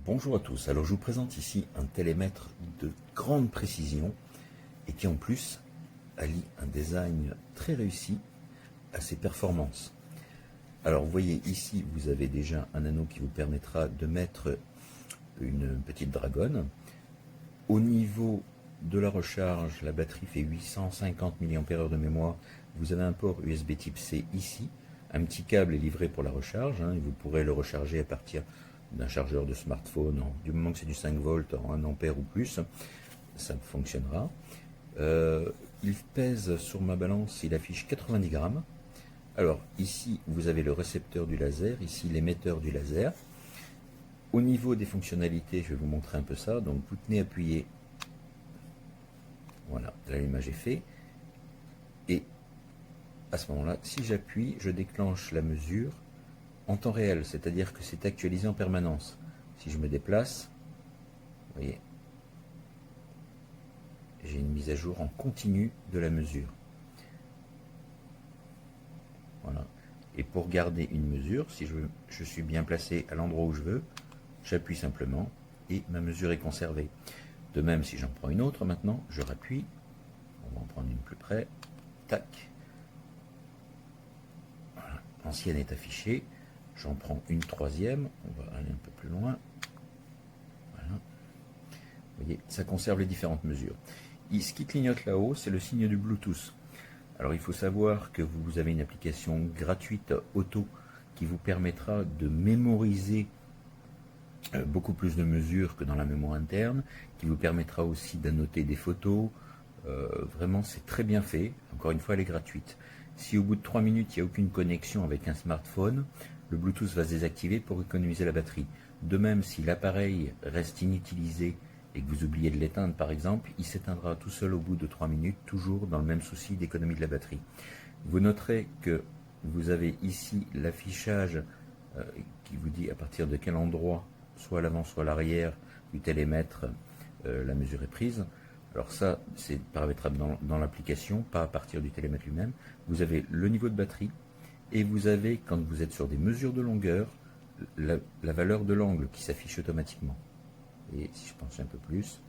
Bonjour à tous, alors je vous présente ici un télémètre de grande précision et qui en plus allie un design très réussi à ses performances. Alors vous voyez ici vous avez déjà un anneau qui vous permettra de mettre une petite dragonne. Au niveau de la recharge, la batterie fait 850 mAh de mémoire. Vous avez un port USB type C ici. Un petit câble est livré pour la recharge, et vous pourrez le recharger à partir d'un chargeur de smartphone. Du moment que c'est du 5 volts en 1 ampère ou plus, ça fonctionnera. Il pèse sur ma balance, il affiche 90 grammes. Alors ici vous avez le récepteur du laser, ici l'émetteur du laser. Au niveau des fonctionnalités, je vais vous montrer un peu ça. Donc vous tenez appuyé, voilà, l'allumage est fait. Et à ce moment-là, si j'appuie, je déclenche la mesure en temps réel, c'est-à-dire que c'est actualisé en permanence. Si je me déplace, vous voyez, j'ai une mise à jour en continu de la mesure. Voilà. Et pour garder une mesure, si je suis bien placé à l'endroit où je veux, j'appuie simplement et ma mesure est conservée. De même, si j'en prends une autre maintenant, je rappuie, on va en prendre une plus près, tac. Voilà. L'ancienne est affichée, j'en prends une troisième, on va aller un peu plus loin. Voilà. Vous voyez, ça conserve les différentes mesures. Et ce qui clignote là-haut, c'est le signe du Bluetooth. Alors il faut savoir que vous avez une application gratuite auto qui vous permettra de mémoriser beaucoup plus de mesures que dans la mémoire interne, qui vous permettra aussi d'annoter des photos. Vraiment c'est très bien fait, encore une fois elle est gratuite. Si au bout de 3 minutes il n'y a aucune connexion avec un smartphone, le Bluetooth va se désactiver pour économiser la batterie. De même, si l'appareil reste inutilisé et que vous oubliez de l'éteindre par exemple, il s'éteindra tout seul au bout de 3 minutes, toujours dans le même souci d'économie de la batterie. Vous noterez que vous avez ici l'affichage qui vous dit à partir de quel endroit, soit à l'avant soit à l'arrière du télémètre, la mesure est prise. Alors ça, c'est paramétrable dans l'application, pas à partir du télémètre lui-même. Vous avez le niveau de batterie et vous avez, quand vous êtes sur des mesures de longueur, la valeur de l'angle qui s'affiche automatiquement. Et si je pense un peu plus,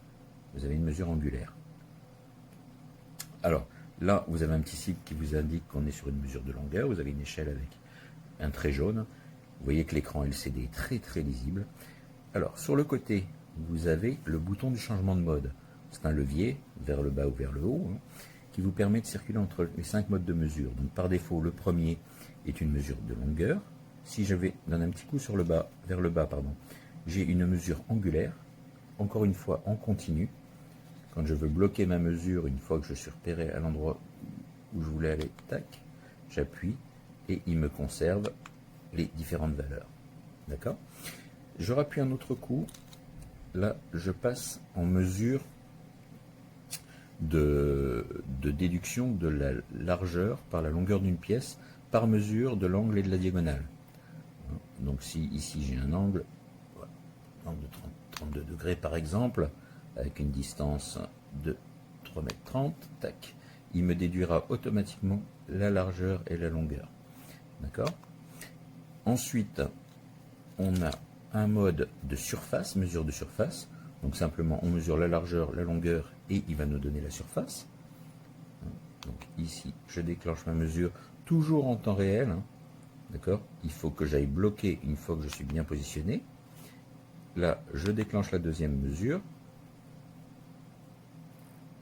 vous avez une mesure angulaire. Alors là, vous avez un petit sigle qui vous indique qu'on est sur une mesure de longueur. Vous avez une échelle avec un trait jaune. Vous voyez que l'écran LCD est très très lisible. Alors sur le côté, vous avez le bouton du changement de mode. C'est un levier vers le bas ou vers le haut qui vous permet de circuler entre les 5 modes de mesure. Donc par défaut, le premier est une mesure de longueur. Si je vais donner un petit coup sur le bas, vers le bas, pardon, j'ai une mesure angulaire. Encore une fois en continu. Quand je veux bloquer ma mesure, une fois que je suis repéré à l'endroit où je voulais aller, tac, j'appuie et il me conserve les différentes valeurs. D'accord? Je rappuie un autre coup. Là, je passe en mesure de déduction de la largeur par la longueur d'une pièce, par mesure de l'angle et de la diagonale. Donc si ici j'ai un angle, angle de 32 degrés par exemple, avec une distance de 3,30 m, tac, il me déduira automatiquement la largeur et la longueur. D'accord? Ensuite, on a un mode de surface, mesure de surface. Donc simplement, on mesure la largeur, la longueur et il va nous donner la surface. Donc ici, je déclenche ma mesure toujours en temps réel. D'accord? Il faut que j'aille bloquer une fois que je suis bien positionné. Là, je déclenche la deuxième mesure.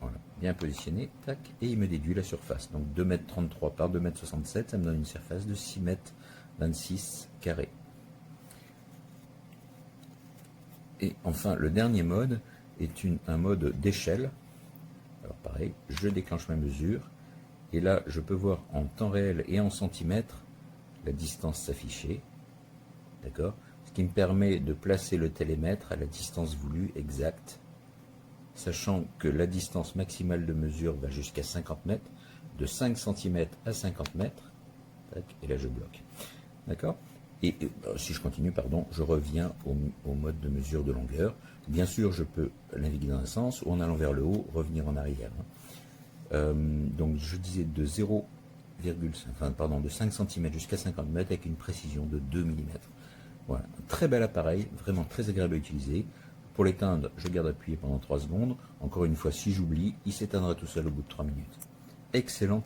Voilà, bien positionné, tac, et il me déduit la surface. Donc 2,33 m par 2,67 m, ça me donne une surface de 6,26 m carrés. Et enfin, le dernier mode est un mode d'échelle. Alors pareil, je déclenche ma mesure, et là, je peux voir en temps réel et en centimètres la distance s'afficher. D'accord? Ce qui me permet de placer le télémètre à la distance voulue exacte, sachant que la distance maximale de mesure va jusqu'à 50 mètres, de 5 cm à 50 mètres, et là je bloque. D'accord? Et si je continue, pardon, je reviens au mode de mesure de longueur. Bien sûr, je peux naviguer dans un sens ou en allant vers le haut, revenir en arrière. Donc je disais de 0,5, de 5 cm jusqu'à 50 mètres avec une précision de 2 mm. Voilà, un très bel appareil, vraiment très agréable à utiliser. Pour l'éteindre, je garde appuyé pendant 3 secondes. Encore une fois, si j'oublie, il s'éteindra tout seul au bout de 3 minutes. Excellent.